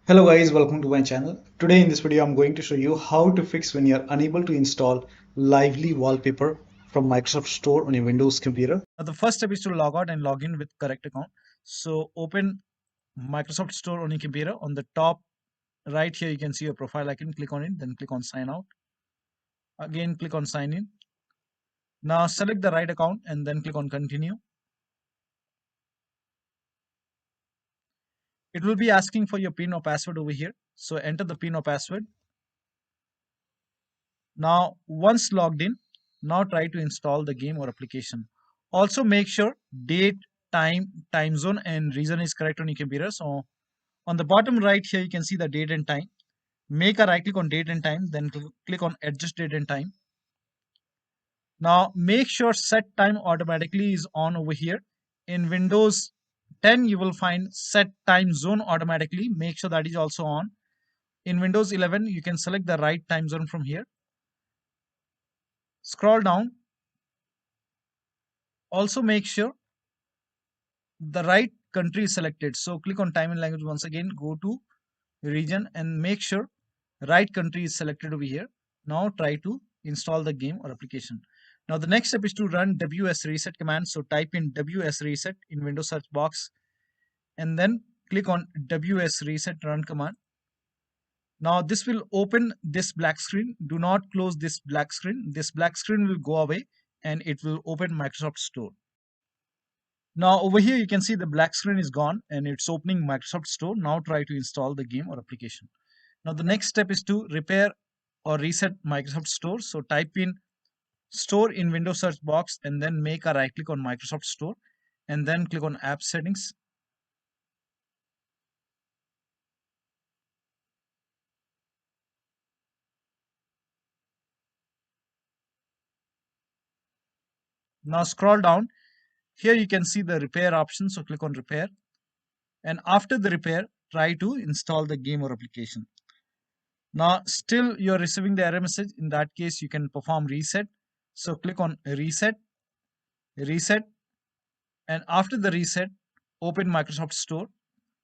Hello guys, welcome to my channel. Today in this video I'm going to show you how to fix when you're unable to install Lively wallpaper from Microsoft Store on your Windows computer. Now the first step is to log out and log in with correct account. So open Microsoft Store on your computer. On the top right here you can see your profile icon. Click on it, then click on sign out. Again click on sign in. Now select the right account and then click on continue. It will be asking for your PIN or password over here. So enter the PIN or password. Now, once logged in, now try to install the game or application. Also make sure date, time zone and region is correct on your computer. So on the bottom right here, you can see the date and time. Make a right click on date and time, then click on adjust date and time. Now make sure set time automatically is on over here. In Windows 10, you will find set time zone automatically. Make sure that is also on. In Windows 11, you can select the right time zone from here. Scroll down. Also make sure the right country is selected. So click on time and language once again, go to region and make sure right country is selected over here. Now try to install the game or application. Now the next step is to run WSRESET command. So type in WSRESET in Windows search box and then click on WSRESET run command. Now this will open this black screen. Do not close this black screen. This black screen will go away and it will open Microsoft Store. Now over here you can see the black screen is gone and it's opening Microsoft Store. Now try to install the game or application. Now the next step is to repair or reset Microsoft Store. So type in Store in Windows search box and then make a right click on Microsoft Store and then click on App Settings. Now scroll down. Here you can see the repair option. So click on repair. And after the repair, try to install the game or application. Now still you're receiving the error message. In that case, you can perform reset. So click on reset, and after the reset, open Microsoft Store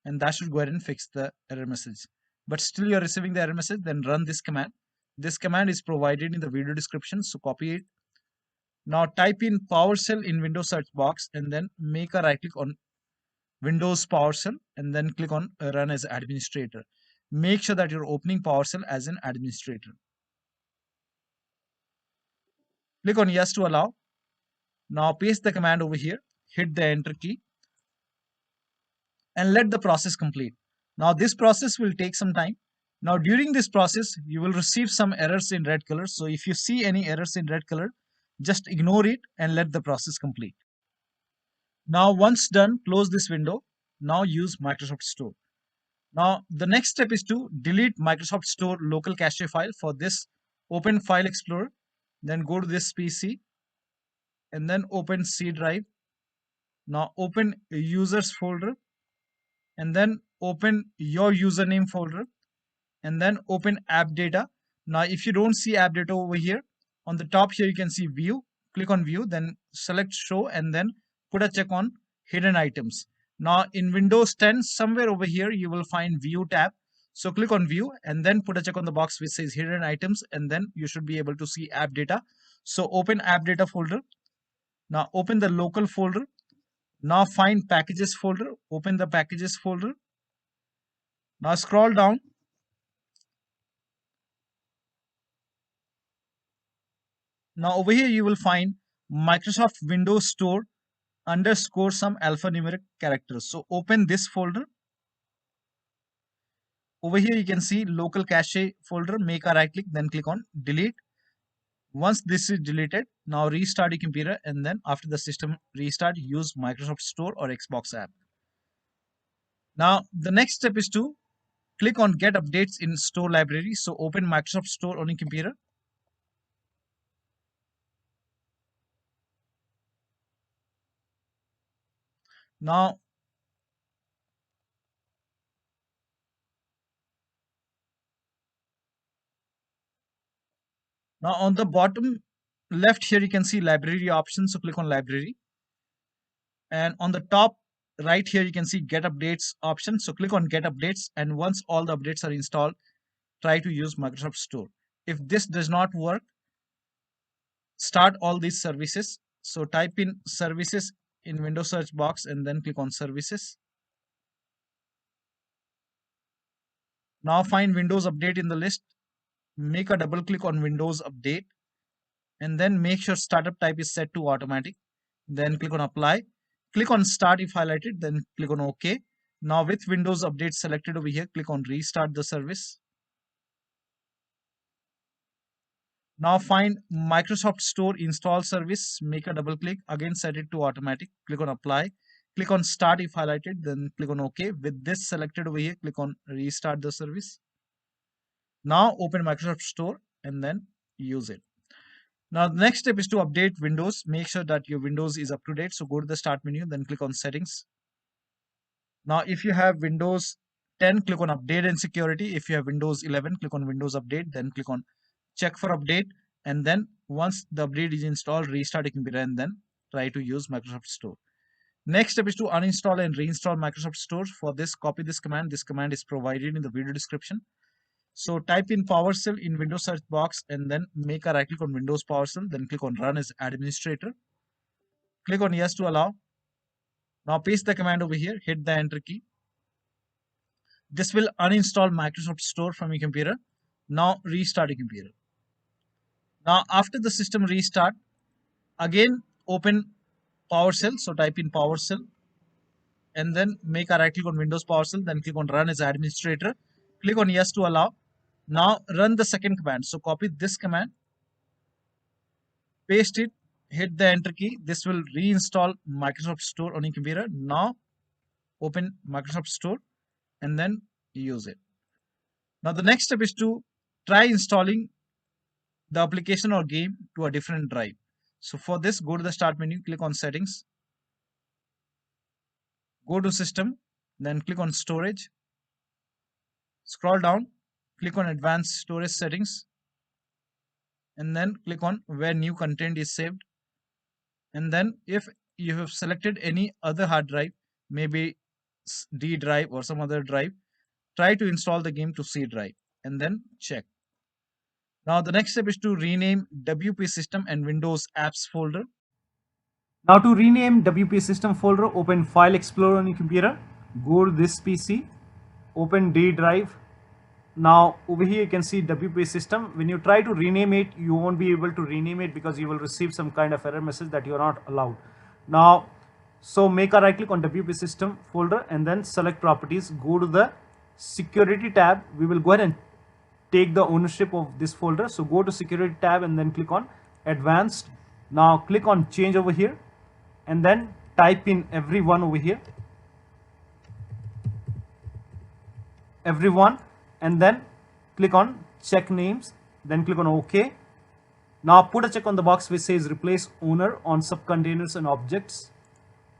and that should go ahead and fix the error message. But still you're receiving the error message, then run this command. This command is provided in the video description, so copy it. Now type in PowerShell in Windows search box and then make a right click on Windows PowerShell and then click on run as administrator. Make sure that you're opening PowerShell as an administrator. Click on yes to allow. Now paste the command over here, hit the enter key and let the process complete. Now this process will take some time. Now during this process, you will receive some errors in red color. So if you see any errors in red color, just ignore it and let the process complete. Now once done, close this window. Now use Microsoft Store. Now the next step is to delete Microsoft Store local cache file. For this, open File Explorer, then go to this PC and then open C drive. Now open users folder and then open your username folder and then open AppData. Now if you don't see AppData over here, on the top here you can see view. Click on view, then select show and then put a check on hidden items. Now in Windows 10, somewhere over here you will find view tab. So click on view and then put a check on the box which says hidden items and then you should be able to see AppData. So open AppData folder. Now open the local folder. Now find packages folder. Open the packages folder. Now scroll down. Now over here you will find Microsoft Windows Store underscore some alphanumeric characters. So open this folder. Over here you can see local cache folder. Make a right click, then click on delete. Once this is deleted, now restart your computer and then after the system restart, use Microsoft Store or Xbox app. Now the next step is to click on get updates in store library. So open Microsoft Store on your computer. Now on the bottom left here you can see library options. So click on library and on the top right here you can see Get Updates option. So click on Get Updates, and once all the updates are installed, try to use Microsoft Store. If this does not work, start all these services. So type in services in Windows search box and then click on services. Now find Windows Update in the list. Make a double click on Windows Update and then make sure startup type is set to automatic. Then click on apply. Click on start if highlighted, then click on OK. Now with Windows Update selected over here, click on restart the service. Now find Microsoft Store install service, make a double click, again set it to automatic, click on apply, click on start if highlighted, then click on OK. With this selected over here, click on restart the service. Now open Microsoft Store and then use it. Now the next step is to update Windows. Make sure that your Windows is up to date. So go to the start menu, then click on settings. Now if you have Windows 10, click on update and security. If you have Windows 11, click on Windows update, then click on check for update, and then once the update is installed, restart your computer and then try to use Microsoft Store. Next step is to uninstall and reinstall Microsoft Store. For this, copy this command. This command is provided in the video description. So type in PowerShell in Windows search box and then make a right click on Windows PowerShell, then click on run as administrator. Click on yes to allow. Now paste the command over here, hit the enter key. This will uninstall Microsoft Store from your computer. Now restart your computer. Now after the system restart, again open PowerShell. So type in PowerShell and then make a right click on Windows PowerShell, then click on run as administrator. Click on yes to allow. Now run the second command. So copy this command, paste it, hit the enter key. This will reinstall Microsoft Store on your computer. Now open Microsoft Store and then use it. Now the next step is to try installing the application or game to a different drive. So for this, go to the start menu, click on settings, go to system, then click on storage, scroll down, click on advanced storage settings, and then click on where new content is saved. And then if you have selected any other hard drive, maybe D drive or some other drive, try to install the game to C drive and then check. Now the next step is to rename WP system and Windows apps folder. Now to rename WP system folder, open File Explorer on your computer, go to this PC, open D drive. Now over here you can see WP system. When you try to rename it, you won't be able to rename it because you will receive some kind of error message that you are not allowed. Now, so make a right click on WP system folder and then select properties, go to the security tab. We will go ahead and take the ownership of this folder. So go to security tab and then click on advanced. Now click on change over here and then type in everyone over here, everyone, and then click on check names, then click on OK. Now put a check on the box which says replace owner on subcontainers and objects,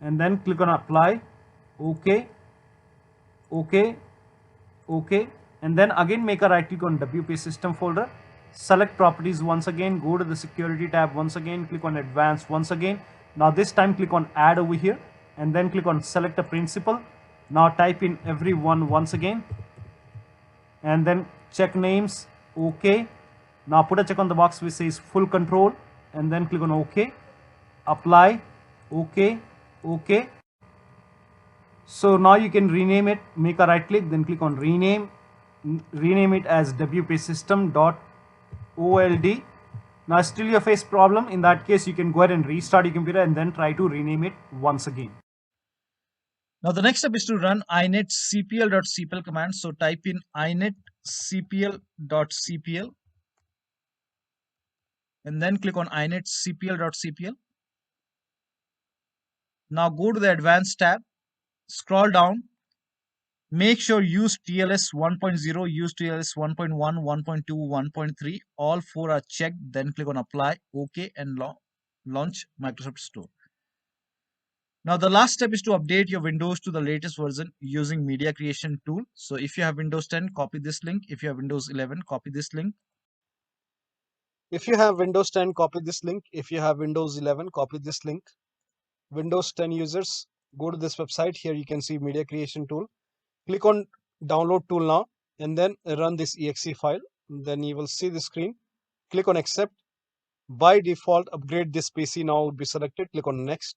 and then click on apply, OK, OK, OK, and then again make a right click on WP system folder, select properties once again, go to the security tab once again, click on advanced once again. Now this time click on add over here and then click on select a principal. Now type in everyone once again and then check names, OK. Now put a check on the box which says full control and then click on OK, apply, OK, OK. So now you can rename it, make a right click, then click on rename it as WP system.old. Now still you face problem. In that case, you can go ahead and restart your computer and then try to rename it once again. Now the next step is to run inetcpl.cpl command. So type in inetcpl.cpl and then click on inetcpl.cpl. Now go to the advanced tab, scroll down, make sure use TLS 1.0, use TLS 1.1, 1.2, 1.3, all four are checked, then click on apply, OK, and launch Microsoft Store. Now the last step is to update your Windows to the latest version using media creation tool. So if you have Windows 10, copy this link. If you have Windows 11, copy this link. If you have Windows 10, copy this link. If you have Windows 11, copy this link. Windows 10 users, go to this website. Here you can see media creation tool. Click on download tool now and then run this exe file. Then you will see the screen. Click on accept. By default, upgrade this PC now would be selected. Click on next.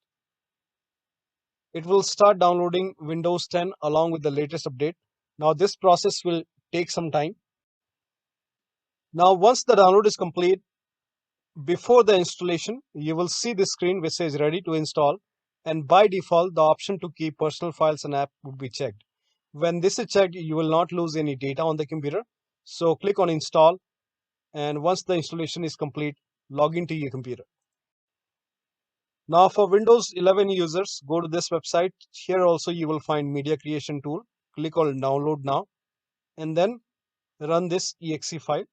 It will start downloading Windows 10 along with the latest update. Now this process will take some time. Now once the download is complete, before the installation, you will see the screen which says ready to install, and by default the option to keep personal files and app would be checked. When this is checked, you will not lose any data on the computer. So click on install, and once the installation is complete, log into your computer. Now for Windows 11 users, go to this website. Here also you will find media creation tool. Click on download now and then run this exe file.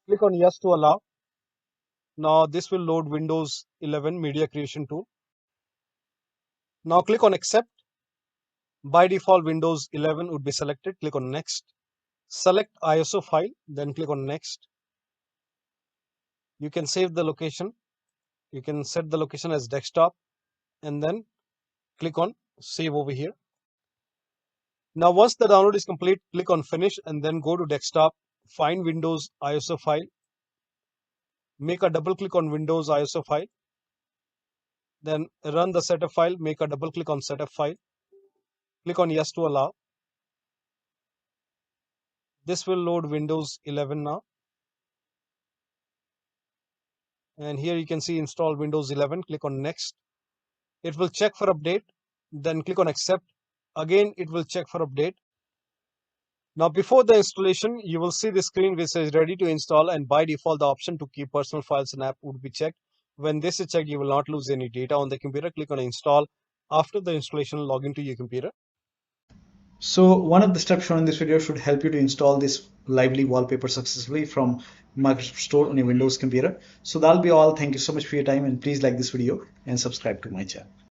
Click on yes to allow. Now this will load Windows 11 media creation tool. Now click on accept. By default, Windows 11 would be selected. Click on next. Select ISO file, then click on next. You can save the location. You can set the location as desktop and then click on save over here. Now once the download is complete, click on finish and then go to desktop, find Windows ISO file, make a double click on Windows ISO file, then run the setup file, make a double click on setup file, click on yes to allow. This will load Windows 11 now. And here you can see install Windows 11, click on next. It will check for update, then click on accept. Again, it will check for update. Now before the installation, you will see the screen which says ready to install, and by default the option to keep personal files and app would be checked. When this is checked, you will not lose any data on the computer. Click on install. After the installation, log into your computer. So one of the steps shown in this video should help you to install this lively wallpaper successfully from Microsoft Store on your Windows computer. So that'll be all. Thank you so much for your time, and please like this video and subscribe to my channel.